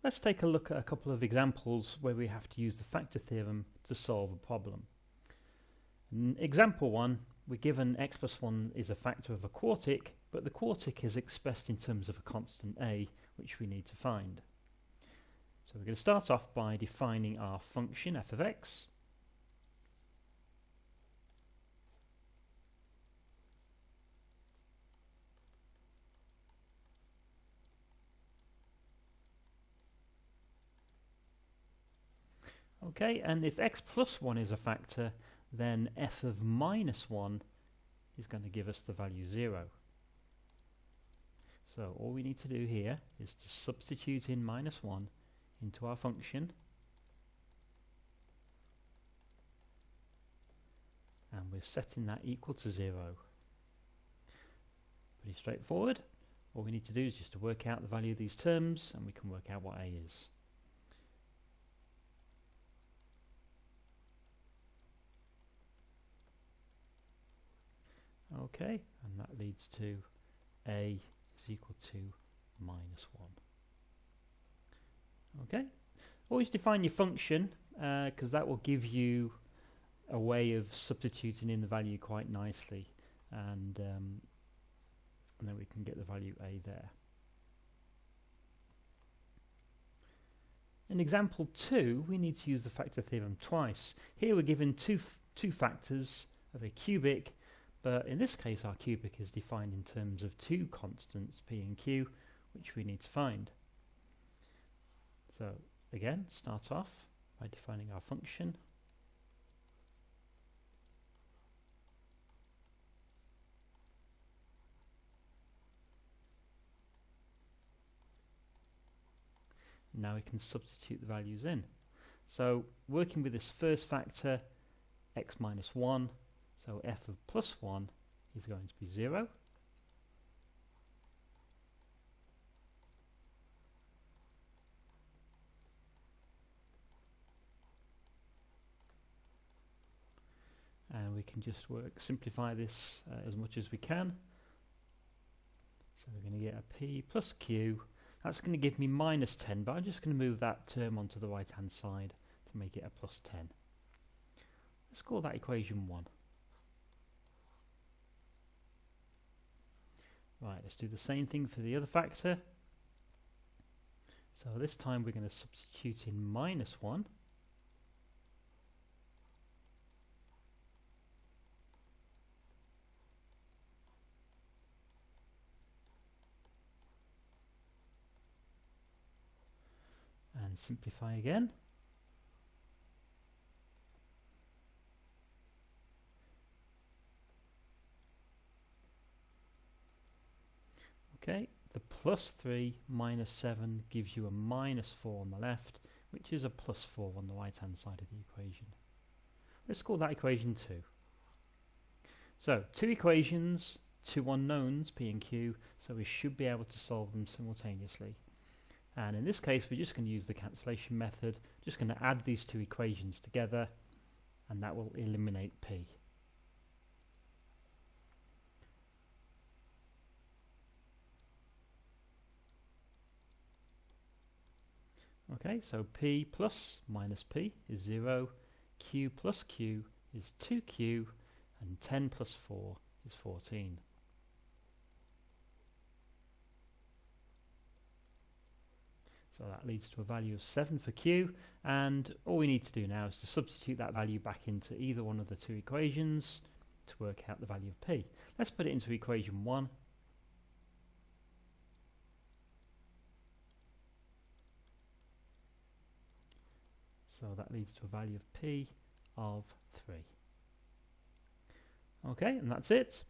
Let's take a look at a couple of examples where we have to use the factor theorem to solve a problem. In example 1, we're given x plus 1 is a factor of a quartic, but the quartic is expressed in terms of a constant a, which we need to find. So we're going to start off by defining our function f of x. Okay, and if x plus 1 is a factor, then f of minus 1 is going to give us the value 0. So all we need to do here is to substitute in minus 1 into our function, and we're setting that equal to 0. Pretty straightforward. All we need to do is just to work out the value of these terms, and we can work out what a is. Okay, and that leads to a is equal to minus 1. Okay, always define your function because that will give you a way of substituting in the value quite nicely, and then we can get the value a there. In example 2, we need to use the factor theorem twice. Here we're given two factors of a cubic, but in this case our cubic is defined in terms of two constants, p and q, which we need to find. So again, start off by defining our function. Now we can substitute the values in. So working with this first factor, x minus 1, so f of plus 1 is going to be 0. And we can just simplify this as much as we can. So we're going to get a p plus q. That's going to give me minus 10, but I'm just going to move that term onto the right hand side to make it a plus 10. Let's call that equation 1. Right, let's do the same thing for the other factor. So this time we're going to substitute in minus 1. And simplify again. Okay, the plus 3 minus 7 gives you a minus 4 on the left, which is a plus 4 on the right hand side of the equation. Let's call that equation 2. So, two equations, two unknowns, p and q, so we should be able to solve them simultaneously. And in this case we're just going to use the cancellation method, just going to add these two equations together, and that will eliminate p. Okay, so p plus minus p is 0, q plus q is 2q, and 10 plus 4 is 14. So that leads to a value of 7 for q, and all we need to do now is to substitute that value back into either one of the two equations to work out the value of p. Let's put it into equation 1. So that leads to a value of p of 3. Okay, and that's it.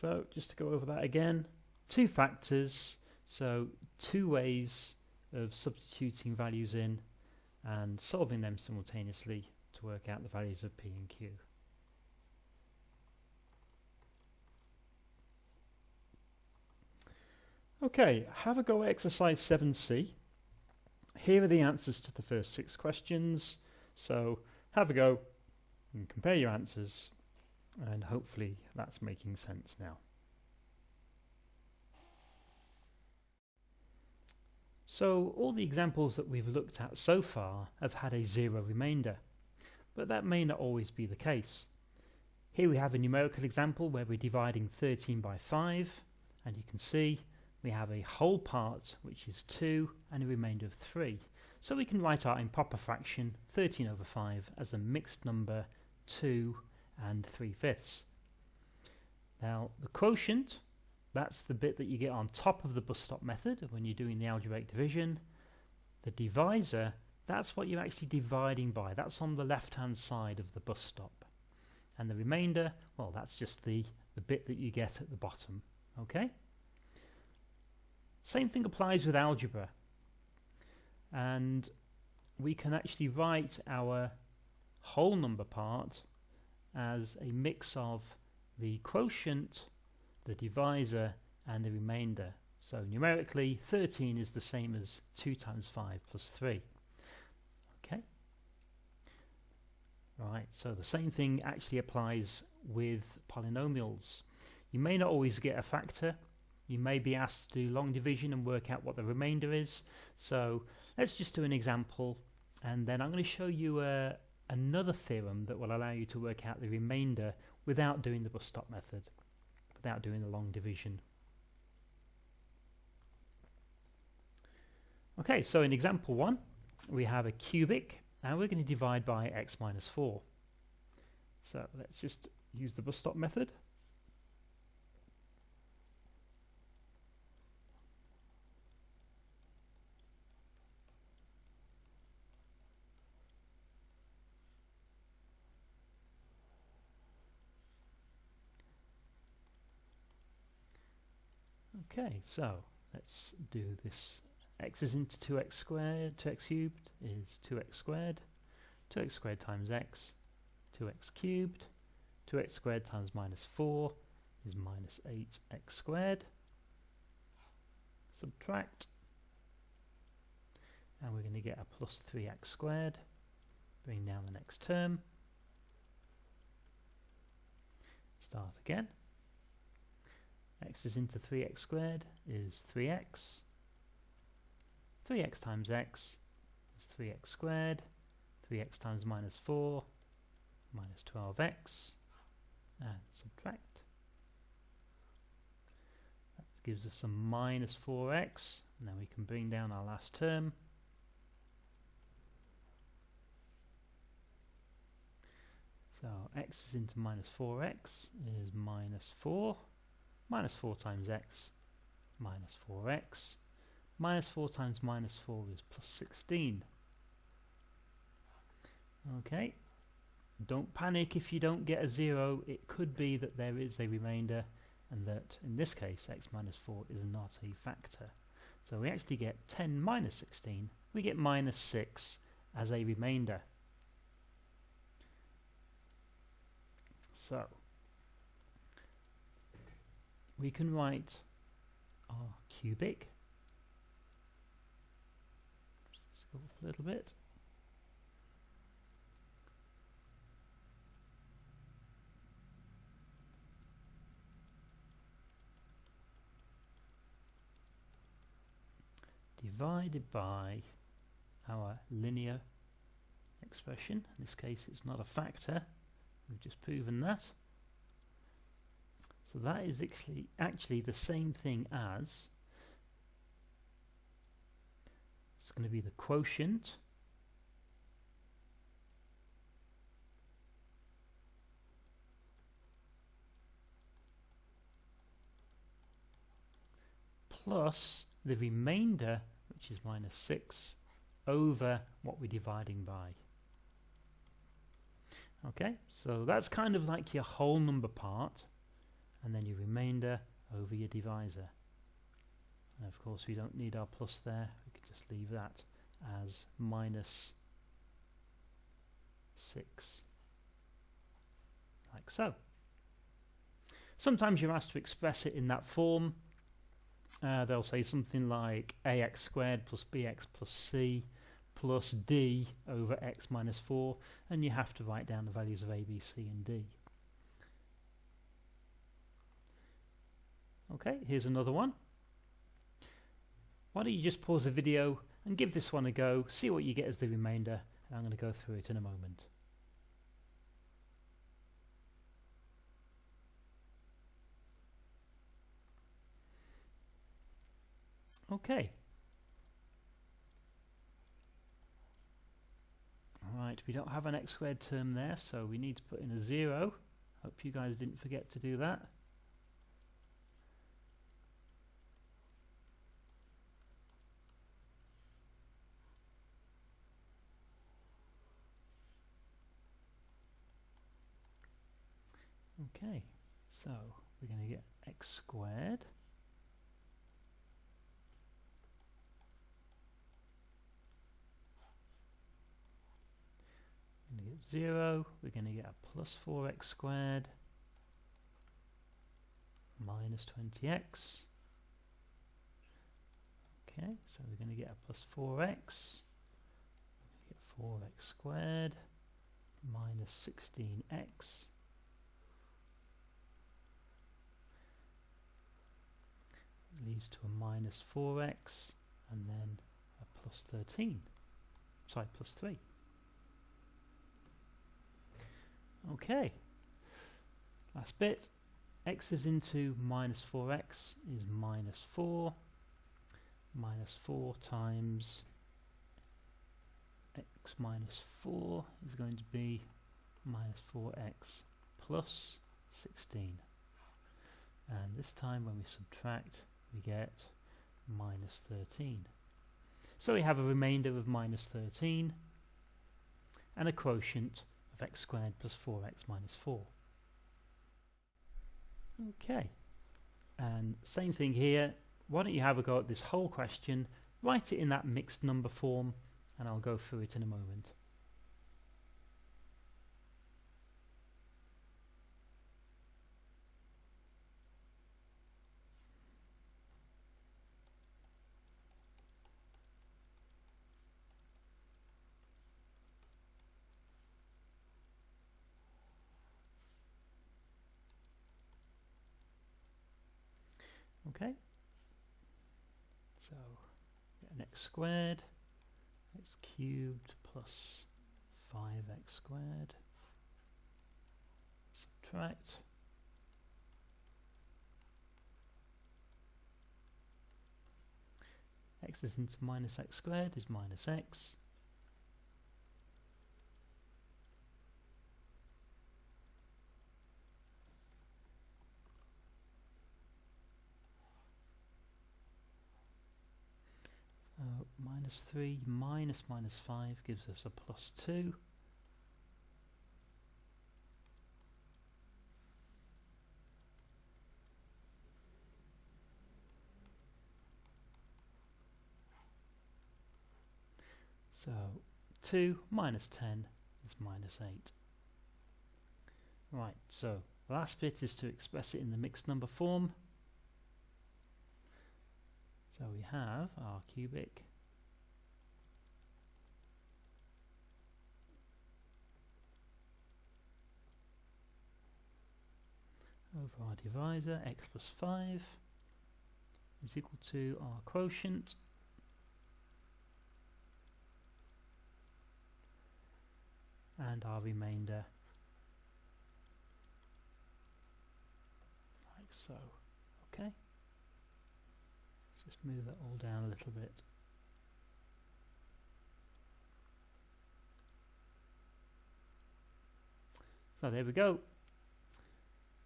So just to go over that again, two factors, so two ways of substituting values in and solving them simultaneously to work out the values of p and q. Okay, have a go at exercise 7c. Here are the answers to the first 6 questions, so have a go and compare your answers, and hopefully that's making sense now. So all the examples that we've looked at so far have had a zero remainder, but that may not always be the case. Here we have a numerical example where we're dividing 13 by 5, and you can see we have a whole part which is 2 and a remainder of 3. So we can write our improper fraction 13 over 5 as a mixed number 2 and 3/5. Now the quotient, that's the bit that you get on top of the bus stop method when you're doing the algebraic division. The divisor, that's what you're actually dividing by. That's on the left hand side of the bus stop. And the remainder, well, that's just the bit that you get at the bottom. Okay? Same thing applies with algebra. And we can actually write our whole number part as a mix of the quotient, the divisor, and the remainder. So numerically, 13 is the same as 2 times 5 plus 3. Okay? Right, so the same thing actually applies with polynomials. You may not always get a factor. You may be asked to do long division and work out what the remainder is. So let's just do an example, and then I'm going to show you another theorem that will allow you to work out the remainder without doing the bus stop method, without doing the long division. Okay, so in example 1, we have a cubic, and we're going to divide by x minus 4. So let's just use the bus stop method. Okay, so let's do this. X is into 2x squared, 2x cubed is 2x squared, 2x squared times x, 2x cubed, 2x squared times minus 4 is minus 8x squared. Subtract, and we're going to get a plus 3x squared. Bring down the next term. Start again. X is into 3x squared is 3x. 3x times x is 3x squared. 3x times minus 4, minus 12x. And subtract. That gives us a minus 4x. Now we can bring down our last term. So x is into minus 4x is minus 4. Minus 4 times x, minus 4x. Minus 4 times minus 4 is plus 16. Okay, don't panic if you don't get a 0. It could be that there is a remainder, and that in this case x minus 4 is not a factor. So we actually get 10 minus 16. We get minus 6 as a remainder. So we can write our cubic. Just go up a little bit. Divided by our linear expression. In this case it's not a factor. We've just proven that. So that is actually the same thing as, it's going to be the quotient plus the remainder, which is minus 6, over what we're dividing by. Okay, so that's kind of like your whole number part, and then your remainder over your divisor. And of course we don't need our plus there, we could just leave that as minus 6, like so. Sometimes you're asked to express it in that form. They'll say something like ax squared plus bx plus c plus d over x minus 4, and you have to write down the values of a, b, c and d. Okay, here's another one. why don't you just pause the video and give this one a go, see what you get as the remainder, and I'm going to go through it in a moment. Okay. Alright, we don't have an x squared term there, so we need to put in a 0. Hope you guys didn't forget to do that. Okay, so we're going to get x squared. We're going to get 0, we're going to get a plus 4x squared minus 20x. Okay, so we're going to get a plus 4x, get 4x squared minus 16x. Leads to a minus 4x and then a plus 13. Sorry, plus 3. Okay, last bit. X is into minus 4x is minus 4. Minus 4 times x minus 4 is going to be minus 4x plus 16. And this time when we subtract, we get minus 13. So we have a remainder of minus 13 and a quotient of x squared plus 4x minus 4. Okay, and same thing here. Why don't you have a go at this whole question, write it in that mixed number form, and I'll go through it in a moment. Okay, so get an x squared, x cubed plus 5x squared, subtract, x is into minus x squared is minus x, minus 3 minus minus 5 gives us a plus 2. So 2 minus 10 is minus 8. Right, so the last bit is to express it in the mixed number form. So we have our cubic over our divisor, x plus 5 is equal to our quotient and our remainder, like so. Okay, let's just move that all down a little bit. So there we go.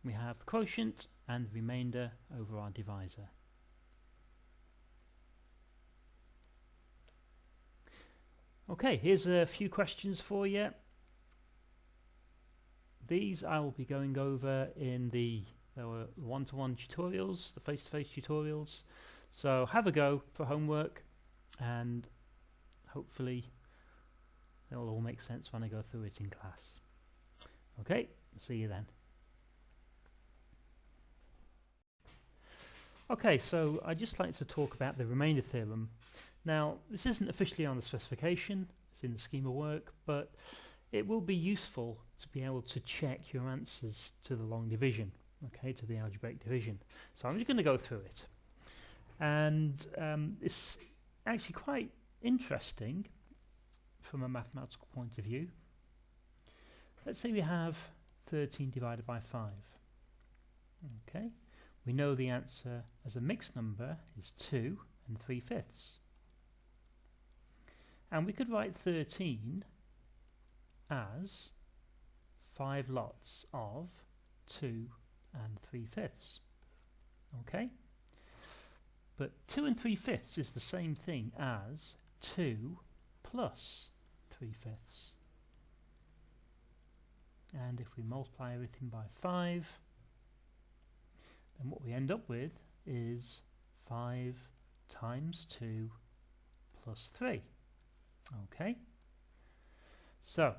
We have the quotient and the remainder over our divisor. Okay, here's a few questions for you. These I will be going over in the one-to-one tutorials, the face-to-face tutorials. So have a go for homework and hopefully they'll all make sense when I go through it in class. Okay, see you then. Okay, so I'd just like to talk about the remainder theorem. Now, this isn't officially on the specification, it's in the scheme of work, but it will be useful to be able to check your answers to the long division, okay, to the algebraic division. So I'm just going to go through it. And it's actually quite interesting from a mathematical point of view. Let's say we have 13 divided by 5. Okay, we know the answer as a mixed number is 2 3/5. And we could write 13 as 5 lots of 2 3/5. Okay, but 2 3/5 is the same thing as 2 plus 3/5. And if we multiply everything by 5, then what we end up with is 5 times 2 plus 3. Okay, so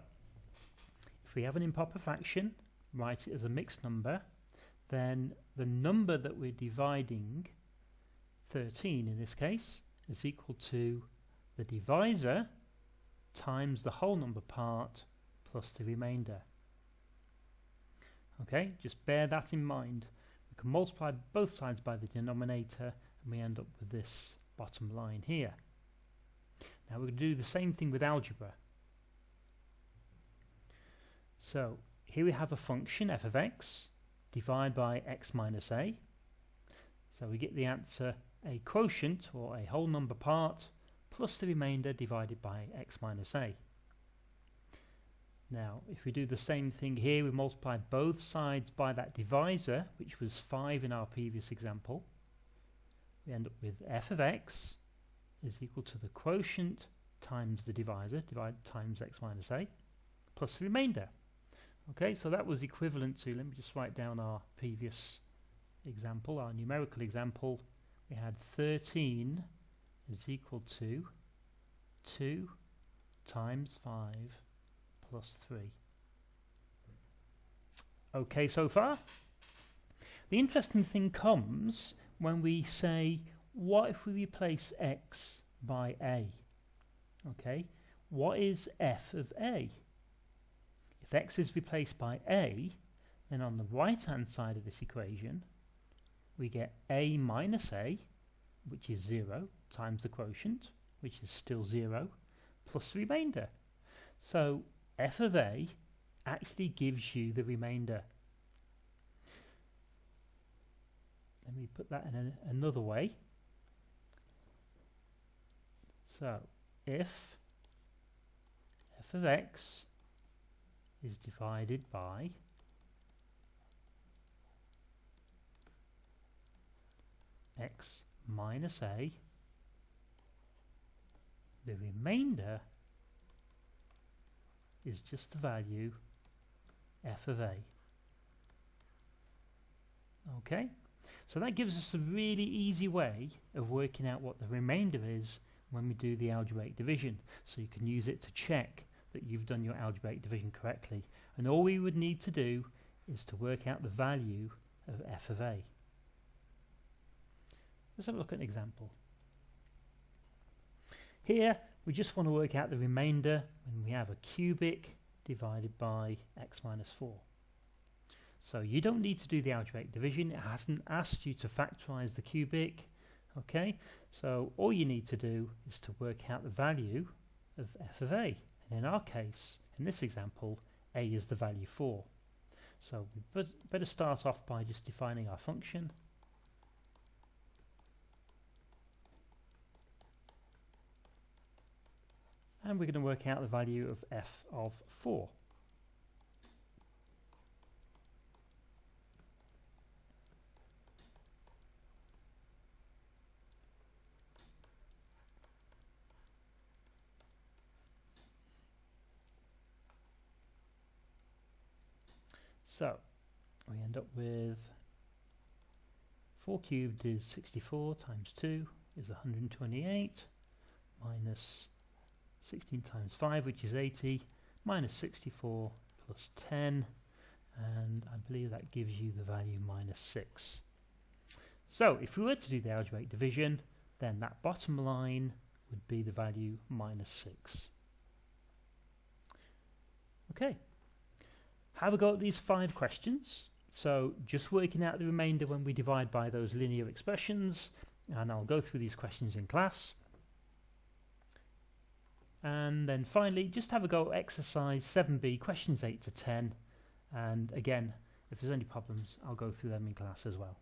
if we have an improper fraction, write it as a mixed number, then the number that we're dividing, 13 in this case, is equal to the divisor times the whole number part plus the remainder. Okay, just bear that in mind. We can multiply both sides by the denominator and we end up with this bottom line here. Now we're going to do the same thing with algebra. So here we have a function f of x divided by x minus a. So we get the answer a quotient or a whole number part plus the remainder divided by x minus a. Now if we do the same thing here, we multiply both sides by that divisor, which was 5 in our previous example. We end up with f of x is equal to the quotient times the divisor divided times x minus a plus the remainder. Okay, so that was equivalent to, let me just write down our previous example, our numerical example. We had 13 is equal to 2 times 5 plus 3. Okay, so far? The interesting thing comes when we say, what if we replace x by a? Okay, what is f of a? If x is replaced by a, then on the right hand side of this equation we get a minus a, which is 0, times the quotient, which is still 0, plus the remainder. So f of a actually gives you the remainder. Let me put that in another way. So if f of x is divided by x minus a, the remainder is just the value f of a. Okay, so that gives us a really easy way of working out what the remainder is when we do the algebraic division, so you can use it to check that you've done your algebraic division correctly. And all we would need to do is to work out the value of f of a. Let's have a look at an example. Here we just want to work out the remainder when we have a cubic divided by x minus 4. So you don't need to do the algebraic division, it hasn't asked you to factorize the cubic. Okay, so all you need to do is to work out the value of f of a. And in our case, in this example, a is the value 4. So we better start off by just defining our function. And we're going to work out the value of f of 4. So we end up with 4 cubed is 64 times 2 is 128 minus 16 times 5, which is 80, minus 64 plus 10, and I believe that gives you the value minus 6. So if we were to do the algebraic division, then that bottom line would be the value minus 6. Okay, have a go at these 5 questions. So just working out the remainder when we divide by those linear expressions, and I'll go through these questions in class. And then finally, just have a go at exercise 7b, questions 8 to 10. And again, if there's any problems, I'll go through them in class as well.